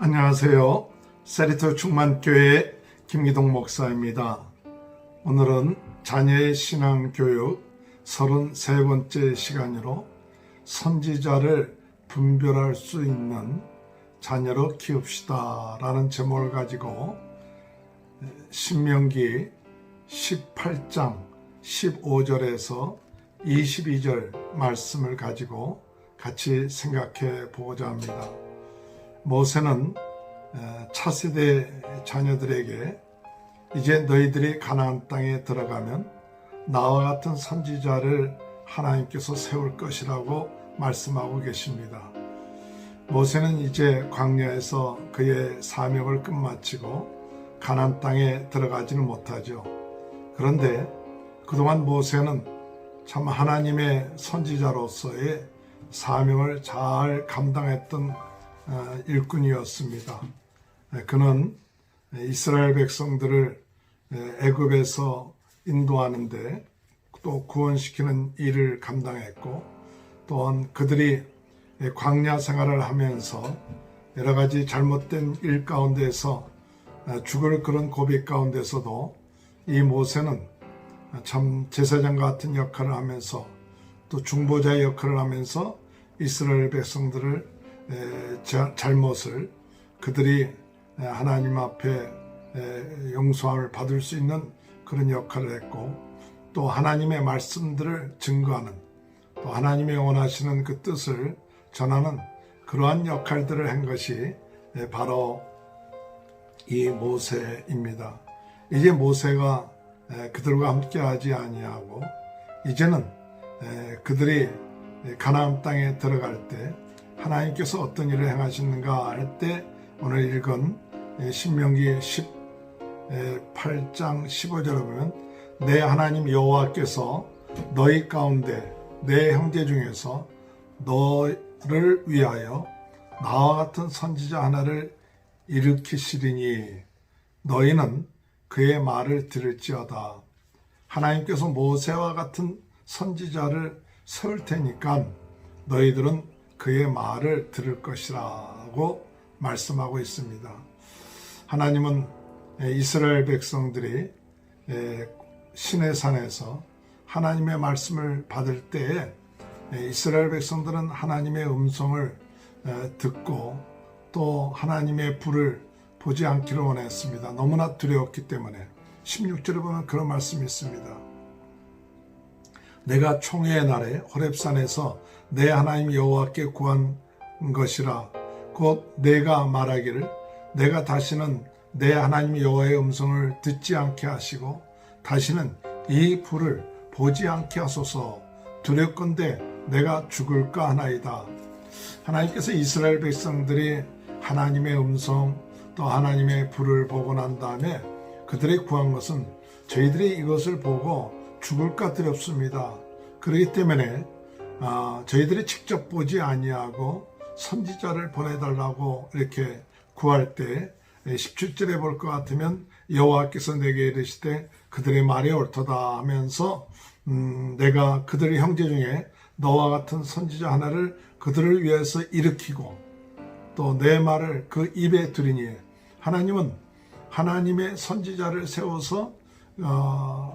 안녕하세요. 세리토 충만교회 김기동 목사입니다. 오늘은 자녀의 신앙교육 33번째 시간으로 선지자를 분별할 수 있는 자녀로 키웁시다 라는 제목을 가지고 신명기 18장 15절에서 22절 말씀을 가지고 같이 생각해 보고자 합니다. 모세는 차세대 자녀들에게 이제 너희들이 가나안 땅에 들어가면 나와 같은 선지자를 하나님께서 세울 것이라고 말씀하고 계십니다. 모세는 이제 광야에서 그의 사명을 끝마치고 가나안 땅에 들어가지는 못하죠. 그런데 그동안 모세는 참 하나님의 선지자로서의 사명을 잘 감당했던 일꾼이었습니다. 그는 이스라엘 백성들을 애굽에서 인도하는데 또 구원시키는 일을 감당했고, 또한 그들이 광야 생활을 하면서 여러 가지 잘못된 일 가운데서 죽을 그런 고비 가운데서도 이 모세는 참 제사장 같은 역할을 하면서 또 중보자의 역할을 하면서 이스라엘 백성들을 잘못을 그들이 하나님 앞에 용서함을 받을 수 있는 그런 역할을 했고, 또 하나님의 말씀들을 증거하는, 또 하나님의 원하시는 그 뜻을 전하는 그러한 역할들을 한 것이 바로 이 모세입니다. 이제 모세가 그들과 함께 하지 아니하고 이제는 그들이 가나안 땅에 들어갈 때 하나님께서 어떤 일을 행하시는가 할 때 오늘 읽은 신명기 18장 15절을 보면 내 하나님 여호와께서 너희 가운데 내 형제 중에서 너를 위하여 나와 같은 선지자 하나를 일으키시리니 너희는 그의 말을 들을지어다. 하나님께서 모세와 같은 선지자를 세울 테니까 너희들은 그의 말을 들을 것이라고 말씀하고 있습니다. 하나님은 이스라엘 백성들이 시내산에서 하나님의 말씀을 받을 때에 이스라엘 백성들은 하나님의 음성을 듣고 또 하나님의 불을 보지 않기를 원했습니다. 너무나 두려웠기 때문에 16절에 보면 그런 말씀이 있습니다. 내가 총회의 날에 호렙산에서 내 하나님 여호와께 구한 것이라 곧 내가 말하기를 내가 다시는 내 하나님 여호와의 음성을 듣지 않게 하시고 다시는 이 불을 보지 않게 하소서. 두렵건대 내가 죽을까 하나이다. 하나님께서 이스라엘 백성들이 하나님의 음성 또 하나님의 불을 보고 난 다음에 그들이 구한 것은 저희들이 이것을 보고 죽을까 두렵습니다. 그렇기 때문에 저희들이 직접 보지 아니하고 선지자를 보내달라고 이렇게 구할 때 17절에 볼 것 같으면 여호와께서 내게 이르시되 그들의 말이 옳도다 하면서 내가 그들의 형제 중에 너와 같은 선지자 하나를 그들을 위해서 일으키고 또 내 말을 그 입에 두리니 하나님은 하나님의 선지자를 세워서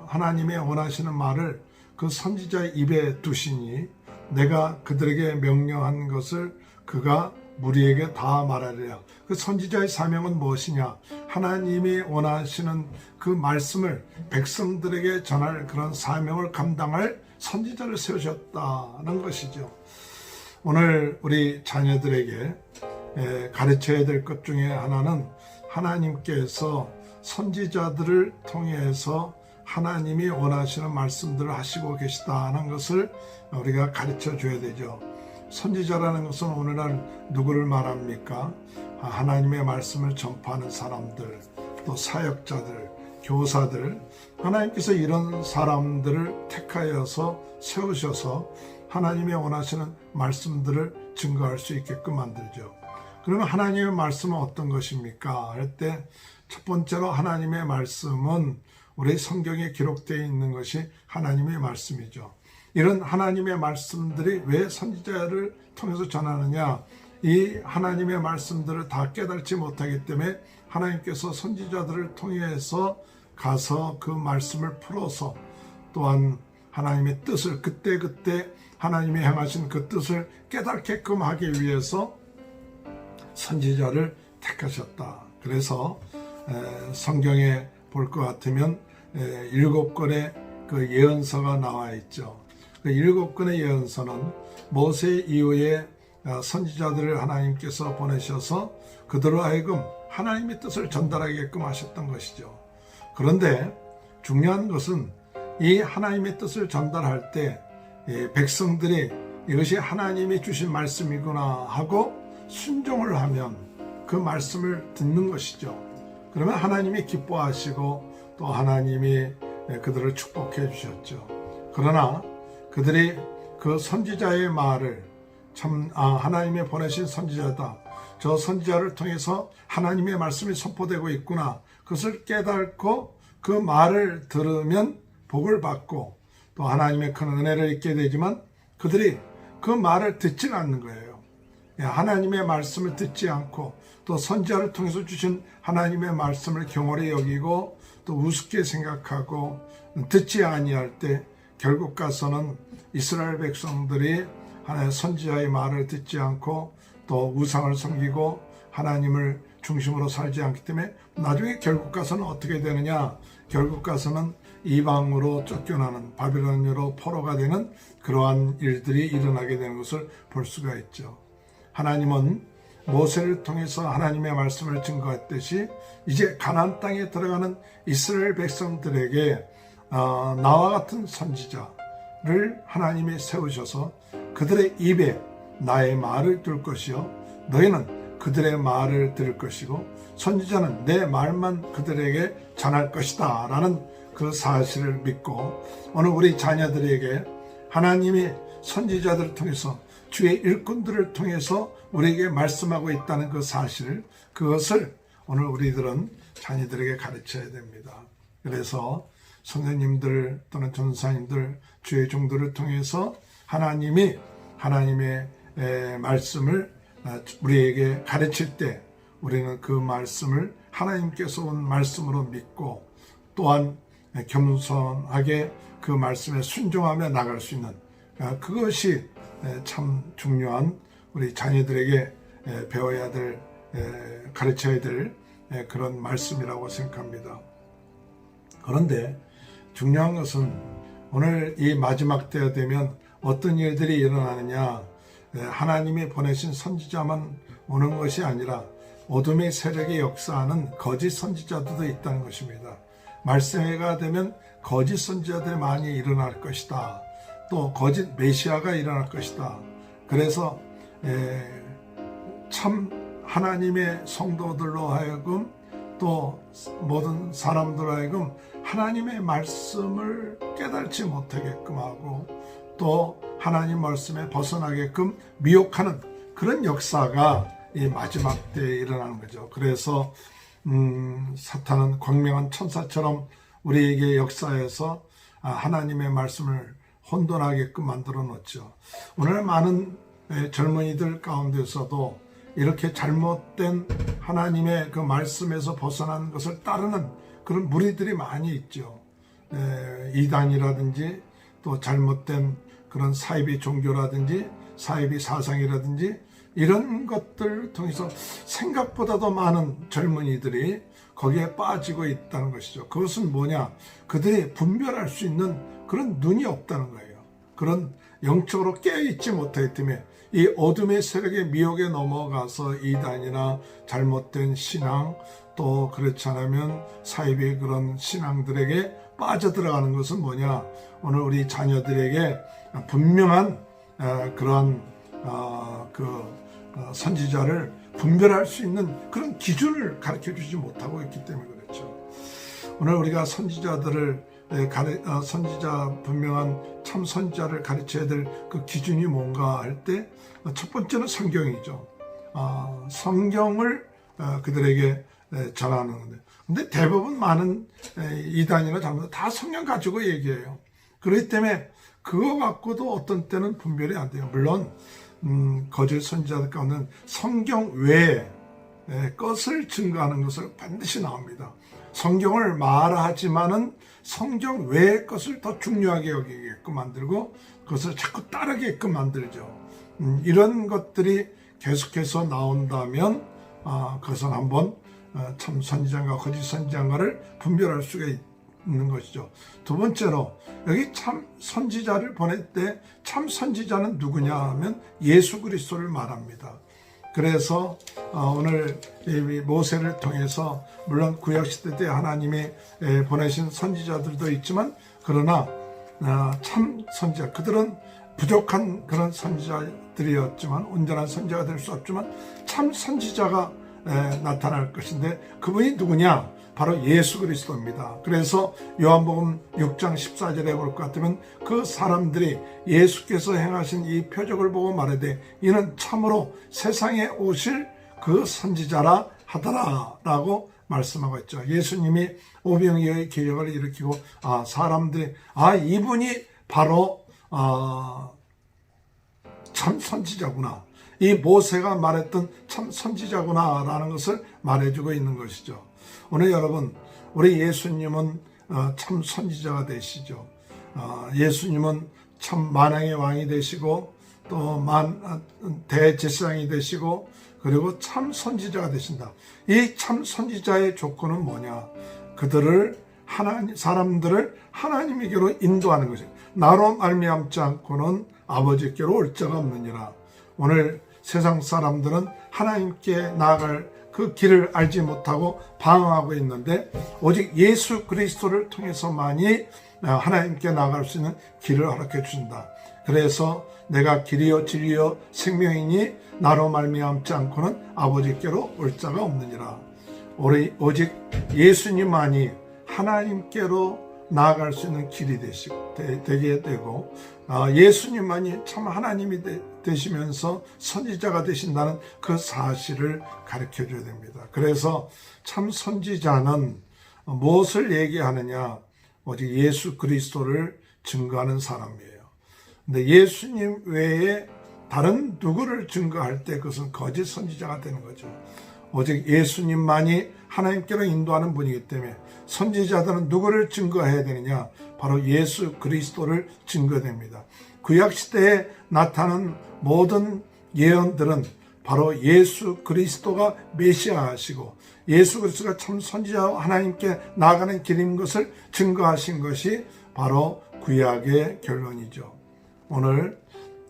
하나님의 원하시는 말을 그 선지자의 입에 두시니 내가 그들에게 명령한 것을 그가 무리에게 다 말하리라. 그 선지자의 사명은 무엇이냐? 하나님이 원하시는 그 말씀을 백성들에게 전할 그런 사명을 감당할 선지자를 세우셨다는 것이죠. 오늘 우리 자녀들에게 가르쳐야 될 것 중에 하나는 하나님께서 선지자들을 통해서 하나님이 원하시는 말씀들을 하시고 계시다는 것을 우리가 가르쳐 줘야 되죠. 선지자라는 것은 오늘날 누구를 말합니까? 하나님의 말씀을 전파하는 사람들, 또 사역자들, 교사들, 하나님께서 이런 사람들을 택하여서 세우셔서 하나님의 원하시는 말씀들을 증거할 수 있게끔 만들죠. 그러면 하나님의 말씀은 어떤 것입니까? 할 때 첫 번째로 하나님의 말씀은 우리 성경에 기록되어 있는 것이 하나님의 말씀이죠. 이런 하나님의 말씀들이 왜 선지자를 통해서 전하느냐? 이 하나님의 말씀들을 다 깨달지 못하기 때문에 하나님께서 선지자들을 통해서 가서 그 말씀을 풀어서 또한 하나님의 뜻을 그때그때 하나님이 행하신 그 뜻을 깨닫게끔 하기 위해서 선지자를 택하셨다. 그래서 성경에 볼 것 같으면 7권의 그 예언서가 나와 있죠. 그 7권의 예언서는 모세 이후에 선지자들을 하나님께서 보내셔서 그들로 하여금 하나님의 뜻을 전달하게끔 하셨던 것이죠. 그런데 중요한 것은 이 하나님의 뜻을 전달할 때 백성들이 이것이 하나님이 주신 말씀이구나 하고 순종을 하면 그 말씀을 듣는 것이죠. 그러면 하나님이 기뻐하시고 또 하나님이 그들을 축복해 주셨죠. 그러나 그들이 그 선지자의 말을 하나님이 보내신 선지자다. 저 선지자를 통해서 하나님의 말씀이 선포되고 있구나. 그것을 깨닫고 그 말을 들으면 복을 받고 또 하나님의 큰 은혜를 잊게 되지만 그들이 그 말을 듣지는 않는 거예요. 하나님의 말씀을 듣지 않고 또 선지자를 통해서 주신 하나님의 말씀을 경홀히 여기고 또 우습게 생각하고 듣지 아니할 때 결국 가서는 이스라엘 백성들이 하나님의 선지자의 말을 듣지 않고 또 우상을 섬기고 하나님을 중심으로 살지 않기 때문에 나중에 결국 가서는 어떻게 되느냐, 결국 가서는 이방으로 쫓겨나는 바빌론으로 포로가 되는 그러한 일들이 일어나게 되는 것을 볼 수가 있죠. 하나님은 모세를 통해서 하나님의 말씀을 증거했듯이 이제 가나안 땅에 들어가는 이스라엘 백성들에게 나와 같은 선지자를 하나님이 세우셔서 그들의 입에 나의 말을 둘 것이요 너희는 그들의 말을 들을 것이고 선지자는 내 말만 그들에게 전할 것이다 라는 그 사실을 믿고 오늘 우리 자녀들에게 하나님이 선지자들을 통해서 주의 일꾼들을 통해서 우리에게 말씀하고 있다는 그 사실, 그것을 오늘 우리들은 자녀들에게 가르쳐야 됩니다. 그래서 선생님들 또는 전사님들, 주의 종들을 통해서 하나님이 하나님의 말씀을 우리에게 가르칠 때 우리는 그 말씀을 하나님께서 온 말씀으로 믿고 또한 겸손하게 그 말씀에 순종하며 나갈 수 있는 그것이 참 중요한 우리 자녀들에게 배워야 될, 가르쳐야 될 그런 말씀이라고 생각합니다. 그런데 중요한 것은 오늘 이 마지막 때가 되면 어떤 일들이 일어나느냐, 하나님이 보내신 선지자만 오는 것이 아니라 어둠의 세력이 역사하는 거짓 선지자들도 있다는 것입니다. 말세가 되면 거짓 선지자들이 많이 일어날 것이다. 또 거짓 메시아가 일어날 것이다. 그래서 참 하나님의 성도들로 하여금 또 모든 사람들로 하여금 하나님의 말씀을 깨달지 못하게끔 하고 또 하나님 말씀에 벗어나게끔 미혹하는 그런 역사가 이 마지막 때에 일어나는 거죠. 그래서 사탄은 광명한 천사처럼 우리에게 역사에서 하나님의 말씀을 혼돈하게끔 만들어 놓죠. 오늘 많은 젊은이들 가운데서도 이렇게 잘못된 하나님의 그 말씀에서 벗어난 것을 따르는 그런 무리들이 많이 있죠. 이단이라든지 또 잘못된 그런 사이비 종교라든지 사이비 사상이라든지 이런 것들을 통해서 생각보다도 많은 젊은이들이 거기에 빠지고 있다는 것이죠. 그것은 뭐냐? 그들이 분별할 수 있는 그런 눈이 없다는 거예요. 그런 영적으로 깨어있지 못하기 때문에 이 어둠의 세력의 미혹에 넘어가서 이단이나 잘못된 신앙 또 그렇지 않으면 사이비 그런 신앙들에게 빠져들어가는 것은 뭐냐? 오늘 우리 자녀들에게 분명한 그러한 선지자를 분별할 수 있는 그런 기준을 가르쳐 주지 못하고 있기 때문에 그렇죠. 오늘 우리가 선지자들을 선지자 분명한 참 선지자를 가르쳐야 될 그 기준이 뭔가 할 때 첫 번째는 성경이죠. 성경을 그들에게 전하는 건데, 근데 대부분 많은 이단이나 잘못 다 성경 가지고 얘기해요. 그렇기 때문에 그거 갖고도 어떤 때는 분별이 안 돼요. 물론 거짓 선지자들 가운데 성경 외에 것을 증거하는 것을 반드시 나옵니다. 성경을 말하지만은 성경 외의 것을 더 중요하게 여기게끔 만들고 그것을 자꾸 따르게끔 만들죠. 이런 것들이 계속해서 나온다면 그것은 한번 참 선지자인가 거짓 선지자인가를 분별할 수가 있는 것이죠. 두 번째로 여기 참 선지자를 보낼 때 참 선지자는 누구냐 하면 예수 그리스도를 말합니다. 그래서 오늘 모세를 통해서 물론 구약시대 때 하나님이 보내신 선지자들도 있지만 그러나 참 선지자 그들은 부족한 그런 선지자들이었지만 온전한 선지자가 될 수 없지만 참 선지자가 나타날 것인데 그분이 누구냐? 바로 예수 그리스도입니다. 그래서 요한복음 6장 14절에 볼 것 같으면 그 사람들이 예수께서 행하신 이 표적을 보고 말하되 이는 참으로 세상에 오실 그 선지자라 하더라 라고 말씀하고 있죠. 예수님이 오병이어의 기적을 일으키고 사람들이 이분이 바로 참 선지자구나. 이 모세가 말했던 참 선지자구나 라는 것을 말해주고 있는 것이죠. 오늘 여러분 우리 예수님은 참 선지자가 되시죠. 예수님은 참 만왕의 왕이 되시고 또 대제사장이 되시고 그리고 참 선지자가 되신다. 이 참 선지자의 조건은 뭐냐? 그들을 사람들을 하나님에게로 인도하는 것이에요. 나로 말미암지 않고는 아버지께로 올 자가 없느니라. 오늘 세상 사람들은 하나님께 나아갈 그 길을 알지 못하고 방황하고 있는데 오직 예수 그리스도를 통해서만이 하나님께 나아갈 수 있는 길을 허락해 주신다. 그래서 내가 길이요 진리요 생명이니 나로 말미암지 않고는 아버지께로 올 자가 없느니라. 오직 예수님만이 하나님께로 나아갈 수 있는 길이 되게 되고 예수님만이 참 하나님이 되시면서 선지자가 되신다는 그 사실을 가르쳐 줘야 됩니다. 그래서 참 선지자는 무엇을 얘기하느냐? 오직 예수 그리스도를 증거하는 사람이에요. 근데 예수님 외에 다른 누구를 증거할 때 그것은 거짓 선지자가 되는 거죠. 오직 예수님만이 하나님께로 인도하는 분이기 때문에 선지자들은 누구를 증거해야 되느냐? 바로 예수 그리스도를 증거됩니다. 구약시대에 나타난 모든 예언들은 바로 예수 그리스도가 메시아이시고 예수 그리스도가 참 선지자와 하나님께 나아가는 길인 것을 증거하신 것이 바로 구약의 결론이죠. 오늘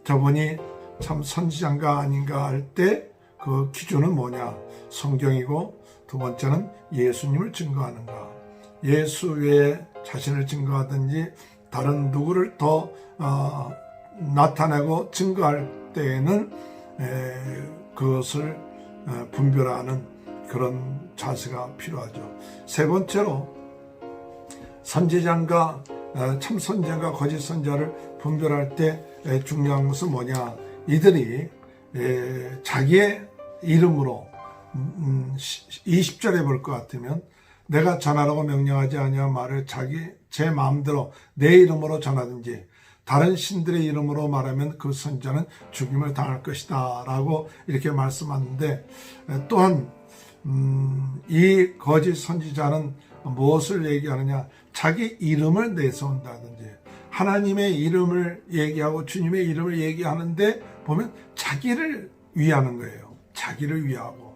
저분이 참 선지자인가 아닌가 할 때 그 기준은 뭐냐? 성경이고 두 번째는 예수님을 증거하는가. 예수 외에 자신을 증거하든지 다른 누구를 더 나타내고 증거할 때에는 그것을 분별하는 그런 자세가 필요하죠. 세 번째로 선지자인가 참 선지자인가 거짓 선지자를 분별할 때 중요한 것은 뭐냐? 이들이 자기의 이름으로 20절에 볼 것 같으면 내가 전하라고 명령하지 아니한 말을 제 마음대로 내 이름으로 전하든지 다른 신들의 이름으로 말하면 그 선지자는 죽임을 당할 것이다 라고 이렇게 말씀하는데 또한 이 거짓 선지자는 무엇을 얘기하느냐? 자기 이름을 내세운다든지 하나님의 이름을 얘기하고 주님의 이름을 얘기하는데 보면 자기를 위하는 거예요. 자기를 위하고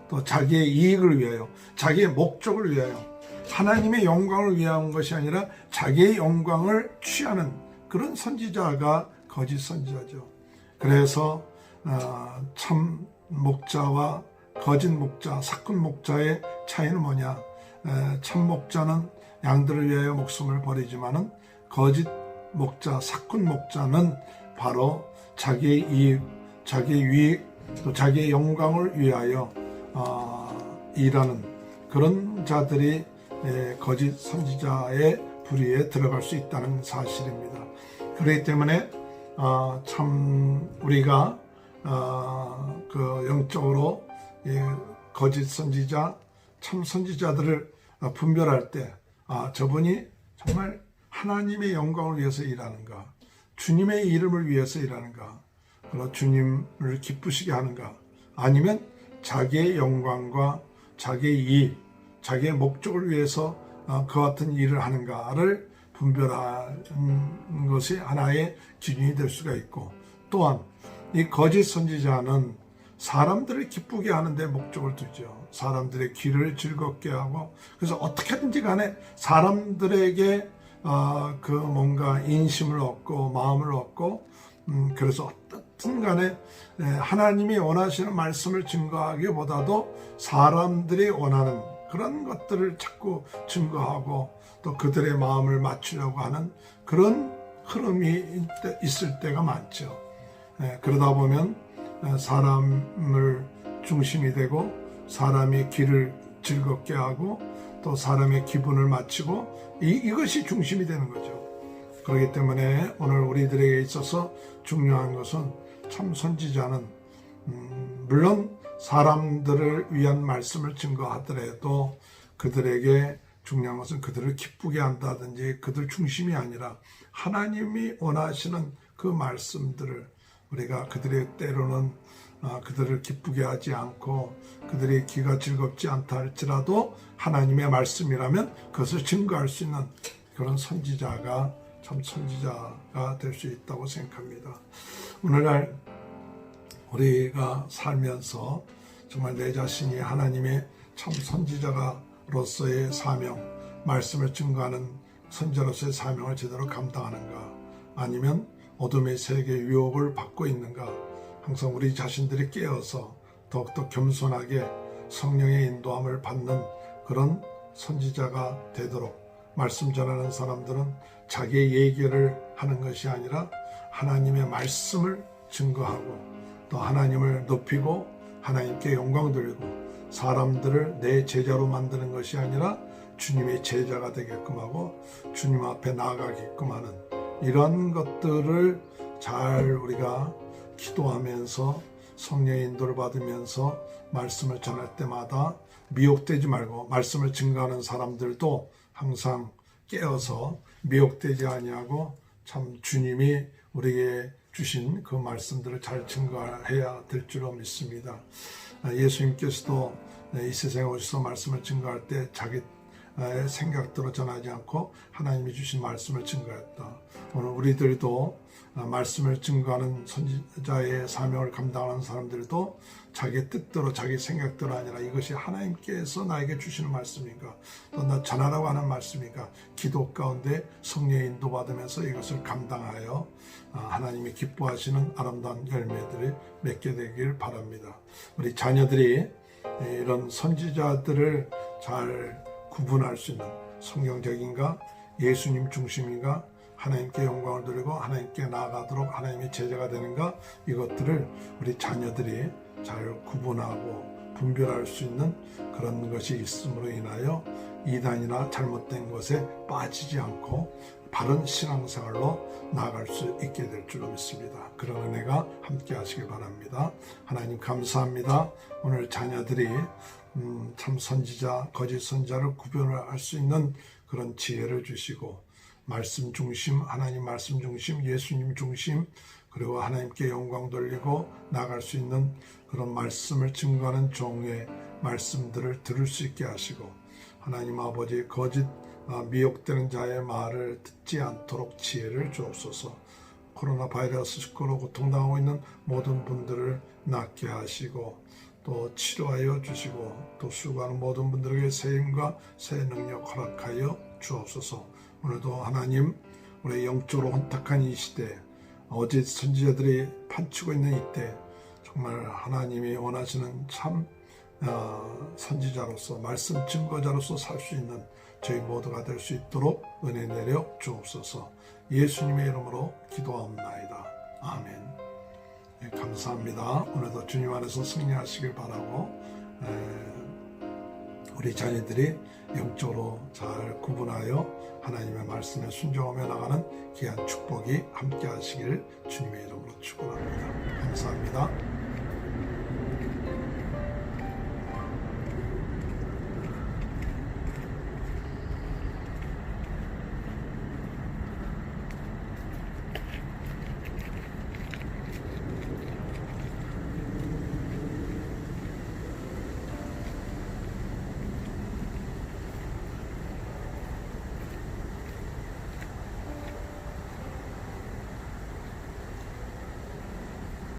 또 자기의 이익을 위하여 자기의 목적을 위하여 하나님의 영광을 위한 것이 아니라 자기의 영광을 취하는 그런 선지자가 거짓 선지자죠. 그래서 참 목자와 거짓 목자, 사꾼 목자의 차이는 뭐냐? 참 목자는 양들을 위하여 목숨을 버리지만은 거짓 목자, 사꾼 목자는 바로 자기의 이익, 자기의 유익, 또 자기의 영광을 위하여 일하는 그런 자들이 거짓 선지자의 부류에 들어갈 수 있다는 사실입니다. 그렇기 때문에 참 우리가 그 영적으로 거짓 선지자, 참 선지자들을 분별할 때 저분이 정말 하나님의 영광을 위해서 일하는가, 주님의 이름을 위해서 일하는가, 그리고 주님을 기쁘시게 하는가, 아니면 자기의 영광과 자기의 이익, 자기의 목적을 위해서 그 같은 일을 하는가를 분별하는 것이 하나의 기준이 될 수가 있고, 또한 이 거짓 선지자는 사람들을 기쁘게 하는 데 목적을 두죠. 사람들의 귀를 즐겁게 하고, 그래서 어떻게든지 간에 사람들에게 그 뭔가 인심을 얻고 마음을 얻고, 그래서 어떻든 간에 하나님이 원하시는 말씀을 증거하기보다도 사람들이 원하는 그런 것들을 자꾸 증거하고 또 그들의 마음을 맞추려고 하는 그런 흐름이 있을 때가 많죠. 그러다 보면 사람을 중심이 되고 사람의 귀를 즐겁게 하고 또 사람의 기분을 맞추고 이것이 중심이 되는 거죠. 그렇기 때문에 오늘 우리들에게 있어서 중요한 것은 참 선지자는 물론 사람들을 위한 말씀을 증거하더라도 그들에게 중요한 것은 그들을 기쁘게 한다든지 그들 중심이 아니라 하나님이 원하시는 그 말씀들을 우리가 그들의 때로는 그들을 기쁘게 하지 않고 그들의 귀가 즐겁지 않다 할지라도 하나님의 말씀이라면 그것을 증거할 수 있는 그런 선지자가 참 선지자가 될 수 있다고 생각합니다. 오늘날 우리가 살면서 정말 내 자신이 하나님의 참 선지자로서의 사명, 말씀을 증거하는 선지자로서의 사명을 제대로 감당하는가, 아니면 어둠의 세계 유혹을 받고 있는가, 항상 우리 자신들이 깨어서 더욱더 겸손하게 성령의 인도함을 받는 그런 선지자가 되도록, 말씀 전하는 사람들은 자기의 얘기를 하는 것이 아니라 하나님의 말씀을 증거하고 또 하나님을 높이고 하나님께 영광 돌리고 사람들을 내 제자로 만드는 것이 아니라 주님의 제자가 되게끔 하고 주님 앞에 나아가게끔 하는 이런 것들을 잘 우리가 기도하면서 성령의 인도를 받으면서 말씀을 전할 때마다 미혹되지 말고, 말씀을 증거하는 사람들도 항상 깨어서 미혹되지 아니하고 참 주님이 우리에게 주신 그 말씀들을 잘 증거해야 될 줄로 믿습니다. 예수님께서도 이 세상에 오셔서 말씀을 증거할 때 자기 생각대로 전하지 않고 하나님이 주신 말씀을 증거했다. 오늘 우리들도 말씀을 증거하는 선지자의 사명을 감당하는 사람들도 자기 뜻대로 자기 생각대로 아니라 이것이 하나님께서 나에게 주시는 말씀인가, 또 나 전하라고 하는 말씀인가, 기도 가운데 성령의 인도받으면서 이것을 감당하여 하나님이 기뻐하시는 아름다운 열매들을 맺게 되길 바랍니다. 우리 자녀들이 이런 선지자들을 잘 구분할 수 있는 성경적인가, 예수님 중심인가, 하나님께 영광을 돌리고 하나님께 나아가도록 하나님의 제자가 되는가, 이것들을 우리 자녀들이 잘 구분하고 분별할 수 있는 그런 것이 있음으로 인하여 이단이나 잘못된 것에 빠지지 않고 바른 신앙생활로 나아갈 수 있게 될 줄로 믿습니다. 그런 은혜가 함께 하시길 바랍니다. 하나님 감사합니다. 오늘 자녀들이 참 선지자, 거짓 선지자를 구별을 할 수 있는 그런 지혜를 주시고 말씀 중심, 하나님 말씀 중심, 예수님 중심, 그리고 하나님께 영광 돌리고 나갈 수 있는 그런 말씀을 증거하는 종의 말씀들을 들을 수 있게 하시고, 하나님 아버지 거짓 미혹되는 자의 말을 듣지 않도록 지혜를 주옵소서. 코로나 바이러스19로 고통당하고 있는 모든 분들을 낫게 하시고 또 치료하여 주시고 또 수고하는 모든 분들에게 새 힘과 새 능력 허락하여 주옵소서. 오늘도 하나님, 우리 영적으로 혼탁한 이 시대, 어제 선지자들이 판치고 있는 이때 정말 하나님이 원하시는 참 선지자로서, 말씀 증거자로서 살 수 있는 저희 모두가 될 수 있도록 은혜 내려 주옵소서. 예수님의 이름으로 기도하옵나이다. 아멘. 네, 감사합니다. 오늘도 주님 안에서 승리하시길 바라고, 우리 자녀들이 영적으로 잘 구분하여 하나님의 말씀에 순종하며 나가는 귀한 축복이 함께 하시길 주님의 이름으로 축원합니다. 감사합니다.